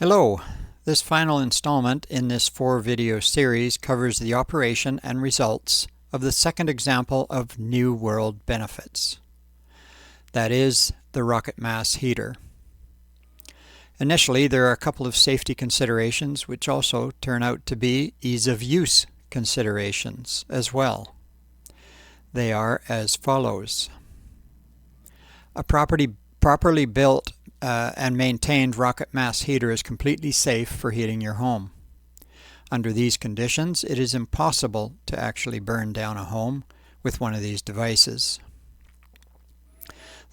Hello! This final installment in this 4-video series covers the operation and results of the second example of New World benefits. That is, the rocket mass heater. Initially, there are a couple of safety considerations which also turn out to be ease of use considerations as well. They are as follows. A properly built and maintained rocket mass heater is completely safe for heating your home. Under these conditions, it is impossible to actually burn down a home with one of these devices.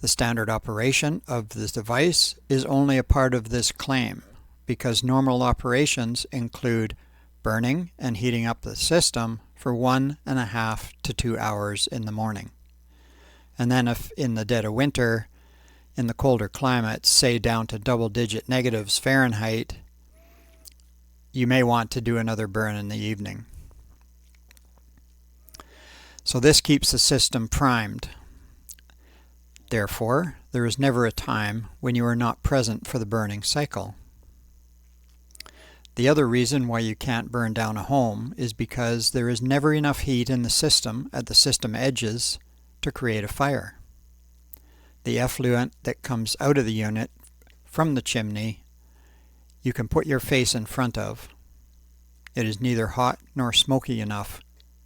The standard operation of this device is only a part of this claim, because normal operations include burning and heating up the system for 1.5 to 2 hours in the morning. And then if in the dead of winter, in the colder climates, say down to double-digit negatives Fahrenheit, you may want to do another burn in the evening. So this keeps the system primed. Therefore, there is never a time when you are not present for the burning cycle. The other reason why you can't burn down a home is because there is never enough heat in the system at the system edges to create a fire. The effluent that comes out of the unit from the chimney, you can put your face in front of. It is neither hot nor smoky enough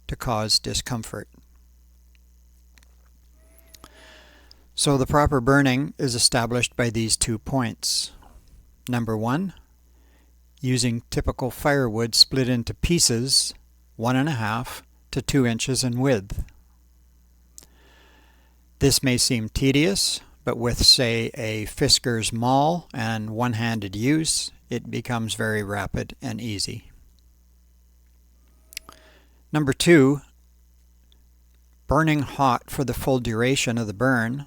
to cause discomfort. So the proper burning is established by these 2 points. Number 1, using typical firewood split into pieces 1.5 to 2 inches in width. This may seem tedious, but with, say, a Fiskars maul and one-handed use, it becomes very rapid and easy. Number 2, burning hot for the full duration of the burn,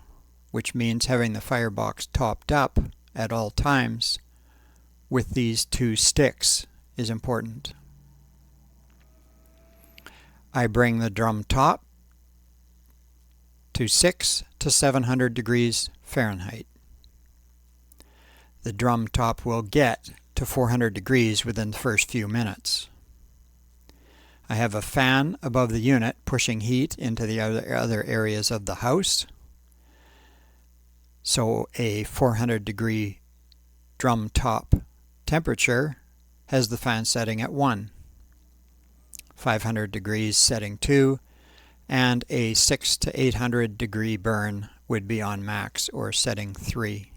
which means having the firebox topped up at all times with these 2 sticks is important. I bring the drum top to 600 to 700 degrees Fahrenheit. The drum top will get to 400 degrees within the first few minutes. I have a fan above the unit pushing heat into the other areas of the house. So a 400 degree drum top temperature has the fan setting at 1, 500 degrees setting 2, and a 600 to 800 degree burn would be on max or setting 3.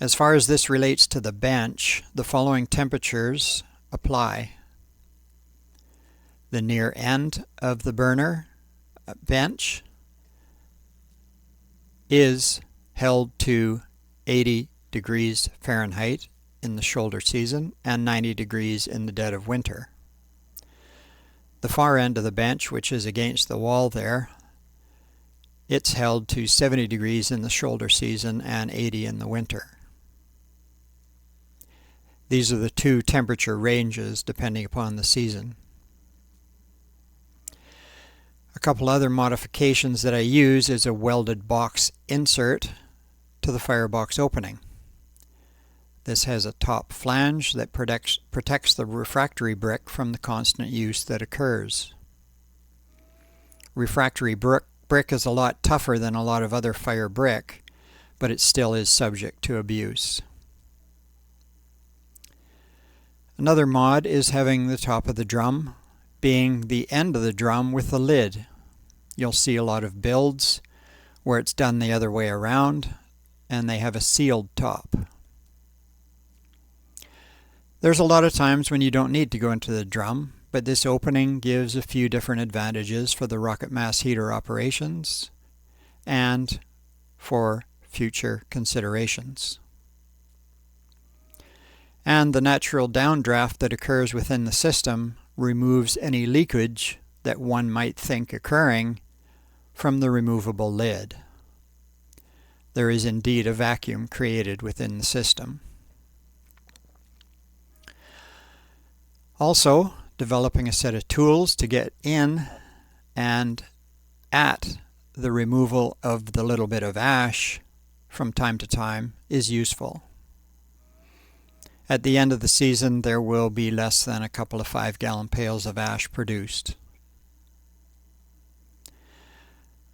As far as this relates to the bench, the following temperatures apply. The near end of the burner bench is held to 80 degrees Fahrenheit in the shoulder season and 90 degrees in the dead of winter. The far end of the bench, which is against the wall there, it's held to 70 degrees in the shoulder season and 80 in the winter. These are the 2 temperature ranges depending upon the season. A couple other modifications that I use is a welded box insert to the firebox opening. This has a top flange that protects the refractory brick from the constant use that occurs. Refractory brick is a lot tougher than a lot of other fire brick, but it still is subject to abuse. Another mod is having the top of the drum being the end of the drum with the lid. You'll see a lot of builds where it's done the other way around and they have a sealed top. There's a lot of times when you don't need to go into the drum, but this opening gives a few different advantages for the rocket mass heater operations and for future considerations. And the natural downdraft that occurs within the system removes any leakage that one might think occurring from the removable lid. There is indeed a vacuum created within the system. Also, developing a set of tools to get in and at the removal of the little bit of ash from time to time is useful. At the end of the season, there will be less than a couple of 5-gallon pails of ash produced.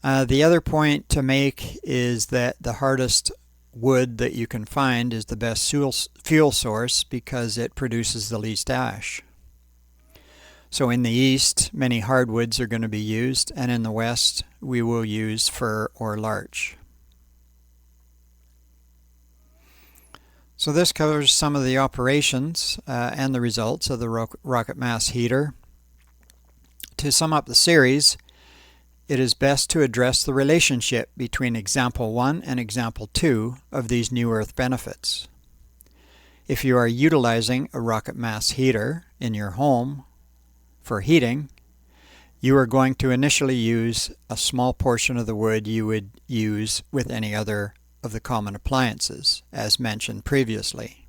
The other point to make is that the hardest wood that you can find is the best fuel source because it produces the least ash. So in the east, many hardwoods are going to be used, and in the west, we will use fir or larch. So this covers some of the operations and the results of the rocket mass heater. To sum up the series, it is best to address the relationship between example 1 and example 2 of these new earth benefits. If you are utilizing a rocket mass heater in your home for heating, you are going to initially use a small portion of the wood you would use with any other of the common appliances, as mentioned previously.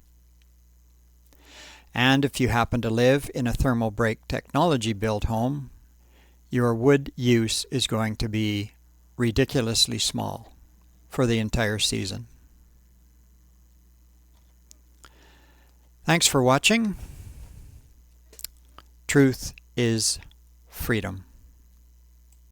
And if you happen to live in a thermal break technology built home, your wood use is going to be ridiculously small for the entire season. Thanks for watching. Truth is freedom.